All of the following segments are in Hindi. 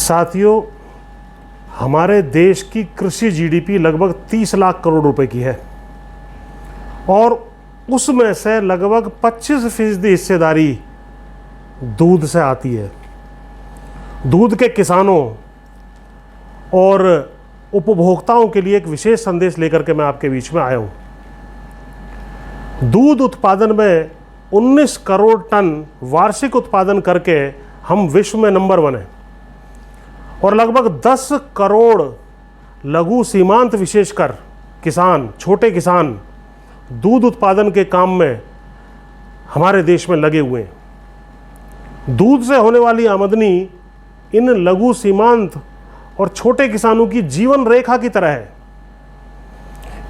साथियों, हमारे देश की कृषि जीडीपी लगभग 30 लाख करोड़ रुपए की है और उसमें से लगभग 25% हिस्सेदारी दूध से आती है। दूध के किसानों और उपभोक्ताओं के लिए एक विशेष संदेश लेकर के मैं आपके बीच में आया हूँ। दूध उत्पादन में 19 करोड़ टन वार्षिक उत्पादन करके हम विश्व में नंबर 1 हैं और लगभग 10 करोड़ लघु सीमांत विशेषकर किसान, छोटे किसान दूध उत्पादन के काम में हमारे देश में लगे हुए हैं। दूध से होने वाली आमदनी इन लघु सीमांत और छोटे किसानों की जीवन रेखा की तरह है।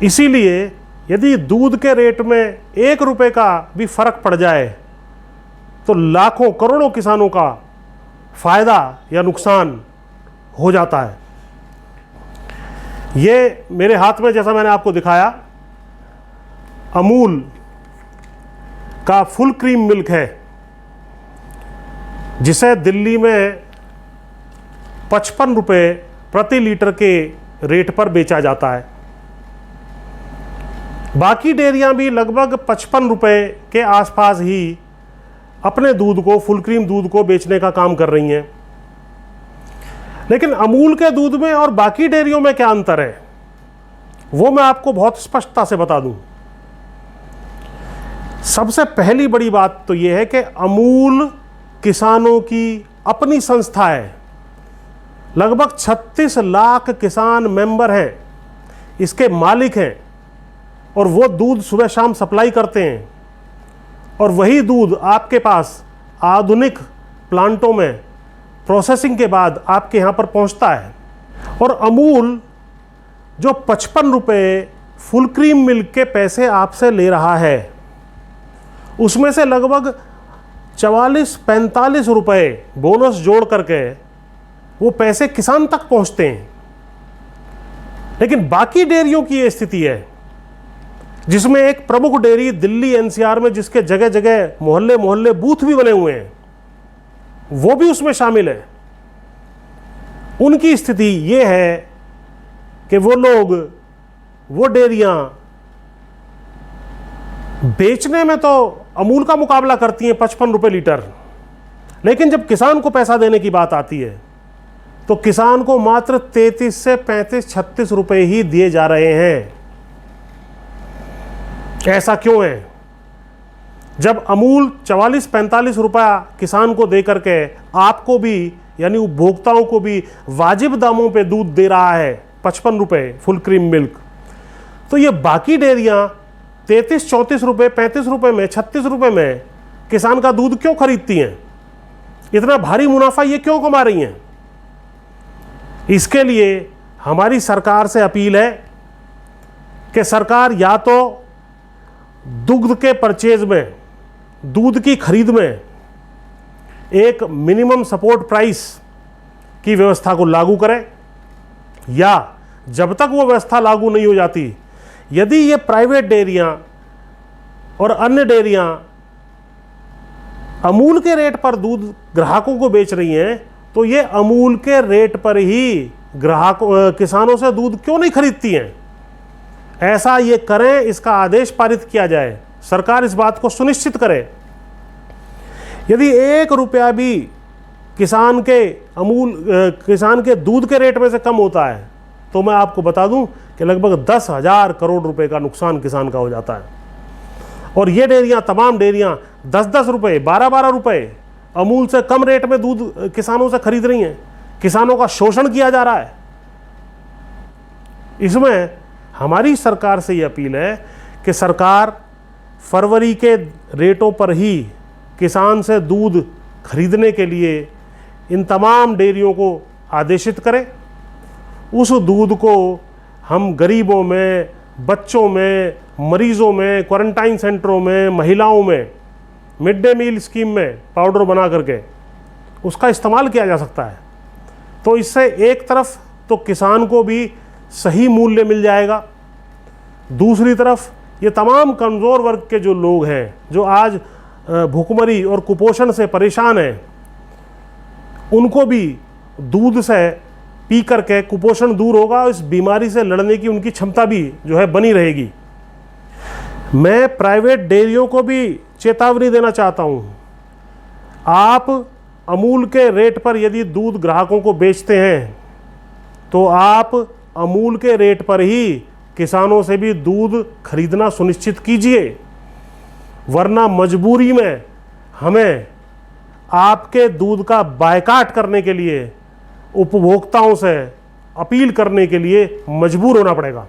इसीलिए यदि दूध के रेट में 1 रुपए का भी फर्क पड़ जाए तो लाखों करोड़ों किसानों का फायदा या नुकसान हो जाता है। ये मेरे हाथ में, जैसा मैंने आपको दिखाया, अमूल का फुल क्रीम मिल्क है, जिसे दिल्ली में 55 रुपए प्रति लीटर के रेट पर बेचा जाता है। बाकी डेयरियां भी लगभग 55 रुपए के आसपास ही अपने दूध को, फुल क्रीम दूध को बेचने का काम कर रही हैं। लेकिन अमूल के दूध में और बाकी डेयरियों में क्या अंतर है, वो मैं आपको बहुत स्पष्टता से बता दूं। सबसे पहली बड़ी बात तो यह है कि अमूल किसानों की अपनी संस्था है। लगभग 36 लाख किसान मेंबर हैं, इसके मालिक हैं और वो दूध सुबह शाम सप्लाई करते हैं और वही दूध आपके पास आधुनिक प्लांटों में प्रोसेसिंग के बाद आपके यहाँ पर पहुँचता है। और अमूल जो 55 रुपए फुल क्रीम मिल्क के पैसे आपसे ले रहा है, उसमें से लगभग 44-45 रुपए बोनस जोड़ करके वो पैसे किसान तक पहुँचते हैं। लेकिन बाकी डेयरियों की ये स्थिति है, जिसमें एक प्रमुख डेयरी दिल्ली एनसीआर में, जिसके जगह जगह मोहल्ले मोहल्ले बूथ भी बने हुए हैं, वो भी उसमें शामिल है। उनकी स्थिति ये है कि वो लोग, वो डेयरियां बेचने में तो अमूल का मुकाबला करती हैं 55 रुपए लीटर, लेकिन जब किसान को पैसा देने की बात आती है तो किसान को मात्र 33 से 35-36 रुपए ही दिए जा रहे हैं। ऐसा क्यों है? जब अमूल 44-45 रुपया किसान को दे करके आपको भी, यानी उपभोक्ताओं को भी वाजिब दामों पे दूध दे रहा है, 55 रुपए फुल क्रीम मिल्क, तो ये बाकी डेयरियां 33-34 रुपए, 35 रुपए में, 36 रुपए में किसान का दूध क्यों खरीदती हैं? इतना भारी मुनाफा ये क्यों कमा रही हैं? इसके लिए हमारी सरकार से अपील है कि सरकार या तो दुग्ध के परचेज में, दूध की खरीद में एक मिनिमम सपोर्ट प्राइस की व्यवस्था को लागू करे, या जब तक वो व्यवस्था लागू नहीं हो जाती, यदि ये प्राइवेट डेयरियां और अन्य डेयरियां अमूल के रेट पर दूध ग्राहकों को बेच रही हैं, तो ये अमूल के रेट पर ही किसानों से दूध क्यों नहीं खरीदती हैं? ऐसा ये करें, इसका आदेश पारित किया जाए। सरकार इस बात को सुनिश्चित करे। यदि 1 रुपया भी किसान के दूध के रेट में से कम होता है तो मैं आपको बता दूं कि लगभग 10,000 करोड़ रुपए का नुकसान किसान का हो जाता है। और ये डेयरियां, तमाम डेयरियां 10-10 रुपए, 12-12 रुपए अमूल से कम रेट में दूध किसानों से खरीद रही हैं। किसानों का शोषण किया जा रहा है। इसमें हमारी सरकार से ये अपील है कि सरकार फरवरी के रेटों पर ही किसान से दूध खरीदने के लिए इन तमाम डेयरियों को आदेशित करे। उस दूध को हम गरीबों में, बच्चों में, मरीजों में, क्वारंटाइन सेंटरों में, महिलाओं में, मिड डे मील स्कीम में पाउडर बना करके उसका इस्तेमाल किया जा सकता है। तो इससे एक तरफ तो किसान को भी सही मूल्य मिल जाएगा, दूसरी तरफ ये तमाम कमज़ोर वर्ग के जो लोग हैं, जो आज भूखमरी और कुपोषण से परेशान हैं, उनको भी दूध से पी करके कुपोषण दूर होगा और इस बीमारी से लड़ने की उनकी क्षमता भी जो है बनी रहेगी। मैं प्राइवेट डेयरियों को भी चेतावनी देना चाहता हूं, आप अमूल के रेट पर यदि दूध ग्राहकों को बेचते हैं तो आप अमूल के रेट पर ही किसानों से भी दूध खरीदना सुनिश्चित कीजिए, वरना मजबूरी में हमें आपके दूध का बायकॉट करने के लिए उपभोक्ताओं से अपील करने के लिए मजबूर होना पड़ेगा।